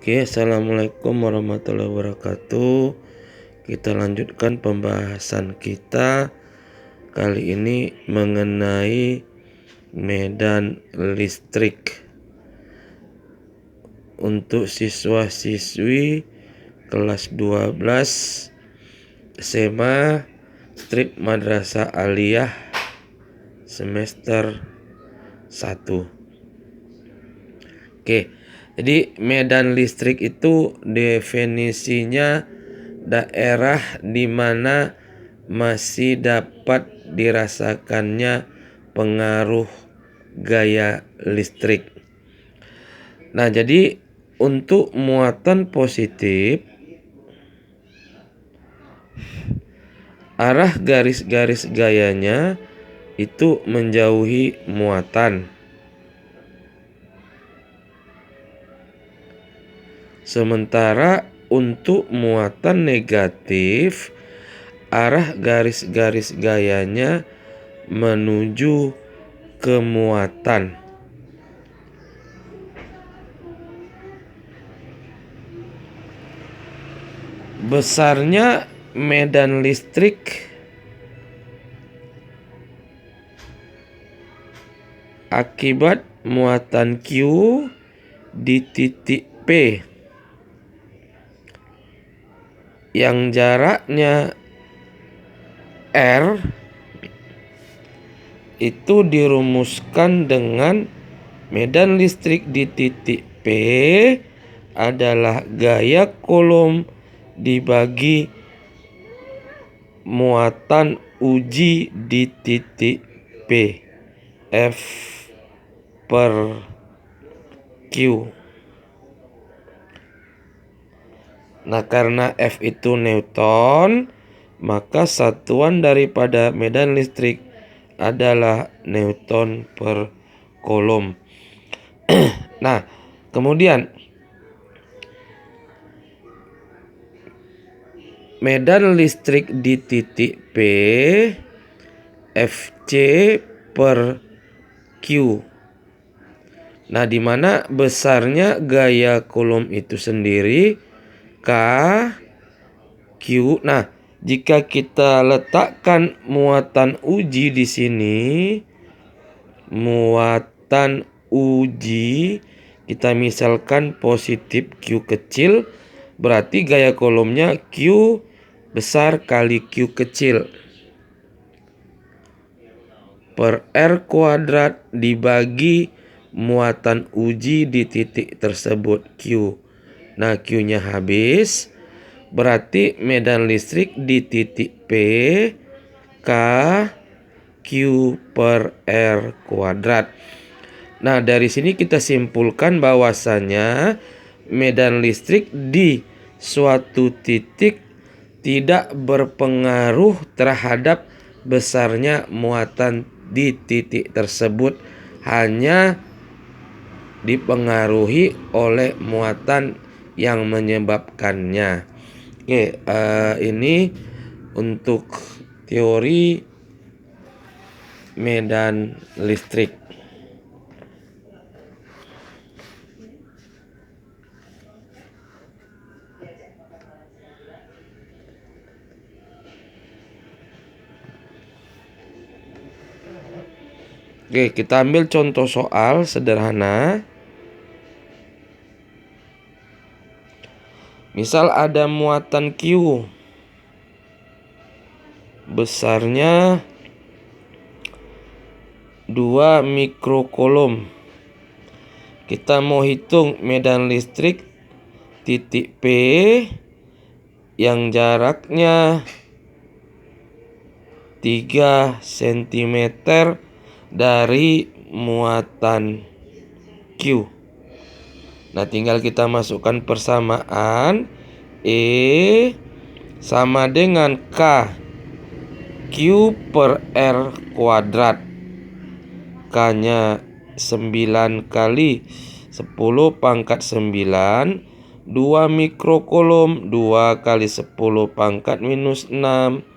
Oke, assalamualaikum warahmatullahi wabarakatuh. Kita lanjutkan pembahasan kita kali ini mengenai medan listrik untuk siswa-siswi kelas 12 SMA Strip Madrasah Aliyah semester 1. Oke, jadi medan listrik itu definisinya daerah di mana masih dapat dirasakannya pengaruh gaya listrik. Nah, jadi untuk muatan positif, arah garis-garis gayanya itu menjauhi muatan. Sementara untuk muatan negatif, arah garis-garis gayanya menuju ke muatan. Besarnya medan listrik akibat muatan Q di titik P yang jaraknya R itu dirumuskan dengan medan listrik di titik P adalah gaya kolom dibagi muatan uji di titik P, F per Q. Nah, karena F itu Newton, maka satuan daripada medan listrik adalah Newton per kolom. Nah, kemudian medan listrik di titik P Fc per Q. Nah, di mana besarnya gaya kolom itu sendiri K Q. Nah, jika kita letakkan muatan uji di sini, muatan uji kita misalkan positif Q kecil, berarti gaya kolomnya Q besar kali Q kecil per R kuadrat dibagi muatan uji di titik tersebut Q. Nah, Q-nya habis, berarti medan listrik di titik P K Q per R kuadrat. Nah, dari sini kita simpulkan bahwasanya medan listrik di suatu titik tidak berpengaruh terhadap besarnya muatan di titik tersebut, hanya dipengaruhi oleh muatan yang menyebabkannya. Oke, ini untuk teori medan listrik. Oke, kita ambil contoh soal sederhana. Misal ada muatan Q, besarnya 2 mikrokolom. Kita mau hitung medan listrik titik P yang jaraknya 3 cm dari muatan Q. Nah, tinggal kita masukkan persamaan E sama dengan K Q per R kuadrat. K-nya 9 kali 10 pangkat 9, 2 mikrokolom, 2 kali 10 pangkat minus 6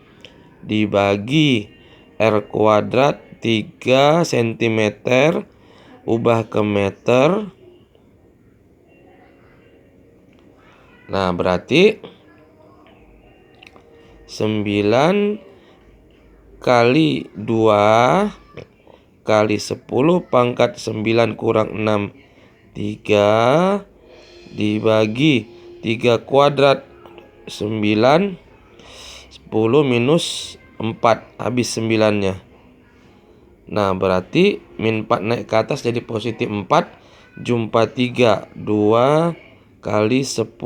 dibagi R kuadrat 3 cm, ubah ke meter. Nah, berarti 9 kali 2 kali 10 pangkat 9 kurang 6, 3 dibagi 3 kuadrat 9, 10 minus 4, habis 9-nya. Nah, berarti min 4 naik ke atas jadi positif 4, jumpa 3, 2 kali 10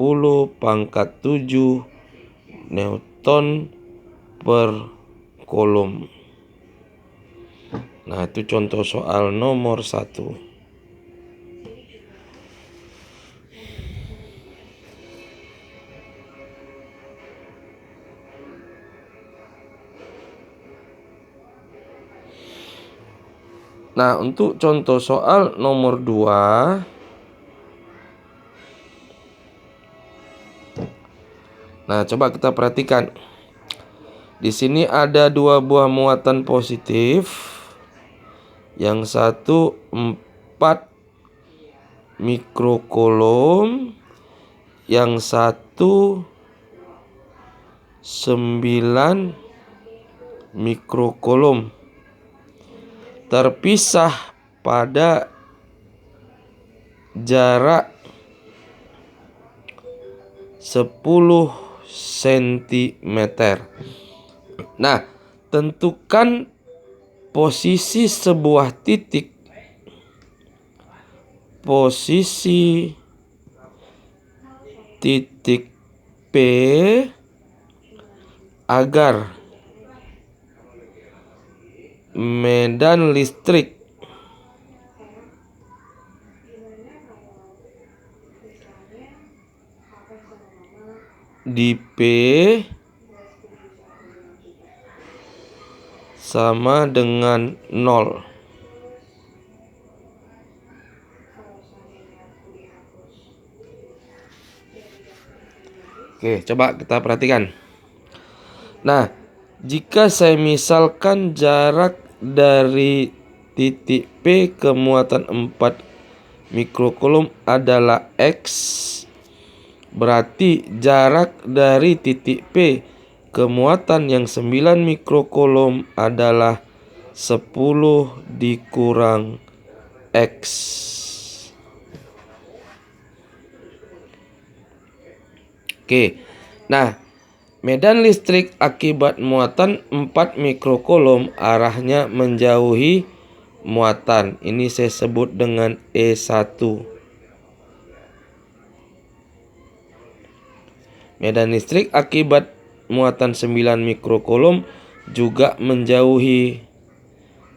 pangkat 7 Newton per kolom. Nah, itu contoh soal nomor 1. Nah, untuk contoh soal nomor 2, nah, coba kita perhatikan. Di sini ada 2 buah muatan positif. Yang satu 4 mikrokolom, yang satu 9 mikrokolom. Terpisah pada jarak 10 cm. Nah, tentukan posisi sebuah titik. Posisi titik P agar medan listrik di P sama dengan 0. Oke, coba kita perhatikan. Nah, jika saya misalkan jarak dari titik P ke muatan 4 mikrokolom adalah X, berarti jarak dari titik P ke muatan yang 9 mikrokolom adalah 10 dikurang X. Oke, nah, medan listrik akibat muatan 4 mikrokolom arahnya menjauhi muatan. Ini saya sebut dengan E1. Medan listrik akibat muatan 9 mikrokolom juga menjauhi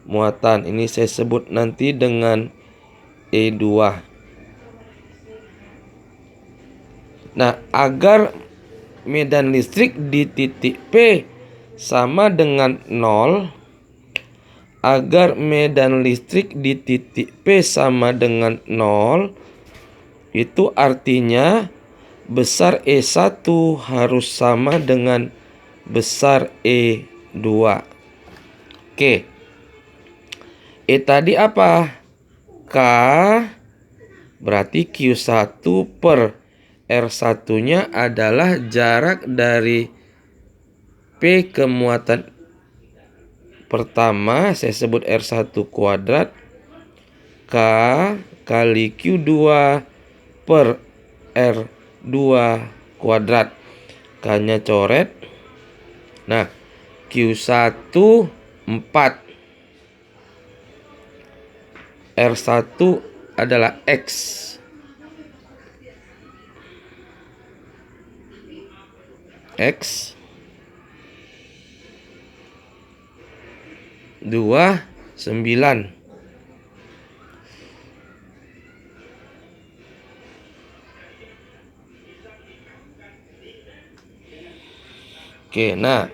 muatan. Ini saya sebut nanti dengan E2. Nah, agar medan listrik di titik P sama dengan 0, agar medan listrik di titik P sama dengan 0, itu artinya besar E1 harus sama dengan besar E2. Oke. E tadi apa? K, berarti Q1 per R1-nya adalah jarak dari P ke muatan pertama, saya sebut R1 kuadrat, K kali Q2 per R2 kuadrat. K-nya coret. Nah, Q1 4, R1 adalah X. X 2, 9. Oke, nah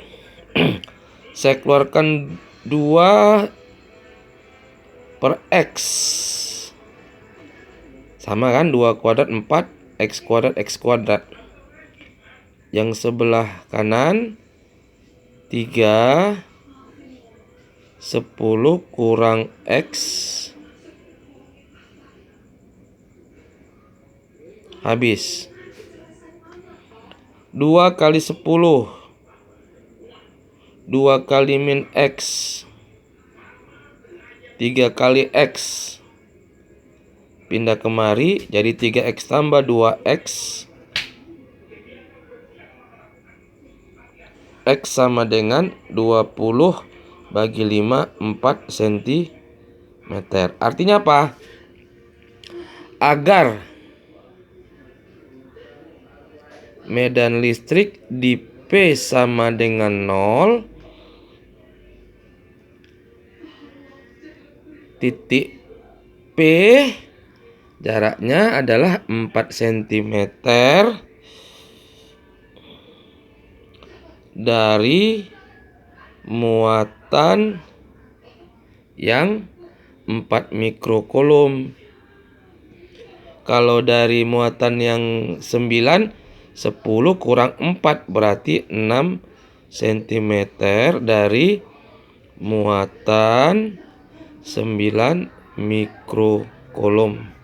saya keluarkan 2 per X. Sama kan, 2 kuadrat 4, X kuadrat X kuadrat. Yang sebelah kanan 3, 10 kurang X, habis. 2 kali 10, 2 kali min X, 3 kali X. Pindah kemari, jadi 3X tambah 2X. X sama dengan 20 bagi 5, 4 cm. Artinya apa? Agar medan listrik di P sama dengan 0, titik P jaraknya adalah 4 cm dari muatan yang 4 mikrokulum. Kalau dari muatan yang 9, 10 kurang 4 berarti 6 cm dari muatan 9 mikrokulum.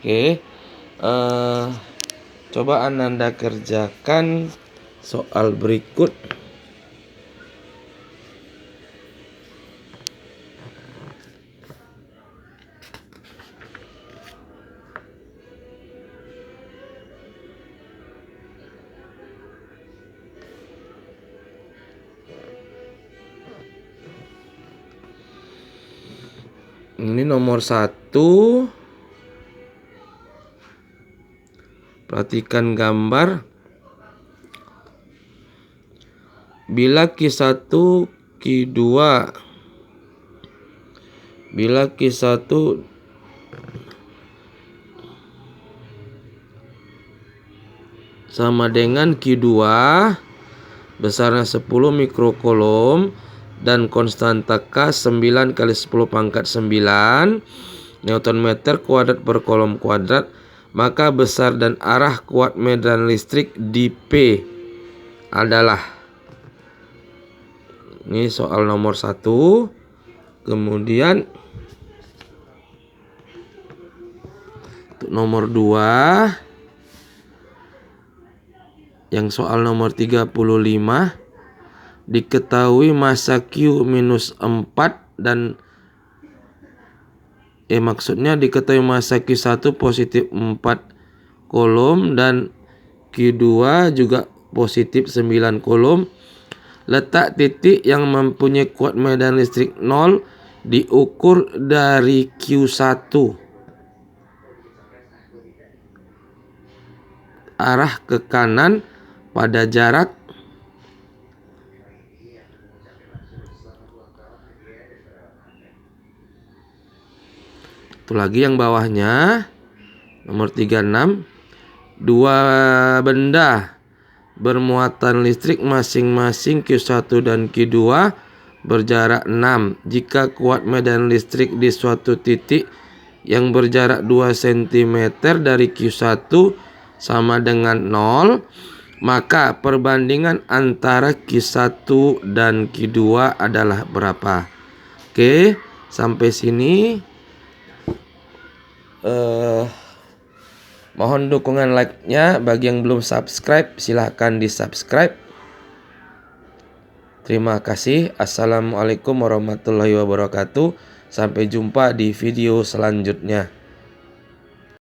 Oke, coba Ananda kerjakan soal berikut. Ini nomor 1. Perhatikan gambar. Bila Q1, Q2, bila Q1 sama dengan Q2 besarnya 10 mikrokulum dan konstanta K 9 kali 10 pangkat 9 Newton meter kuadrat per kolom kuadrat, maka besar dan arah kuat medan listrik di P adalah. Ini soal nomor 1. Kemudian untuk nomor 2, yang soal nomor 35, diketahui massa Q minus 4 dan maksudnya diketahui massa Q1 positif 4 kulum dan Q2 juga positif 9 kulum. Letak titik yang mempunyai kuat medan listrik 0 diukur dari Q1. Arah ke kanan pada jarak itu lagi yang bawahnya nomor 36. Dua benda bermuatan listrik masing-masing Q1 dan Q2 berjarak 6. Jika kuat medan listrik di suatu titik yang berjarak 2 cm dari Q1 sama dengan 0, maka perbandingan antara Q1 dan Q2 adalah berapa? Oke, sampai sini. Mohon dukungan like-nya. Bagi yang belum subscribe, silahkan di subscribe. Terima kasih. Assalamualaikum warahmatullahi wabarakatuh. Sampai jumpa di video selanjutnya.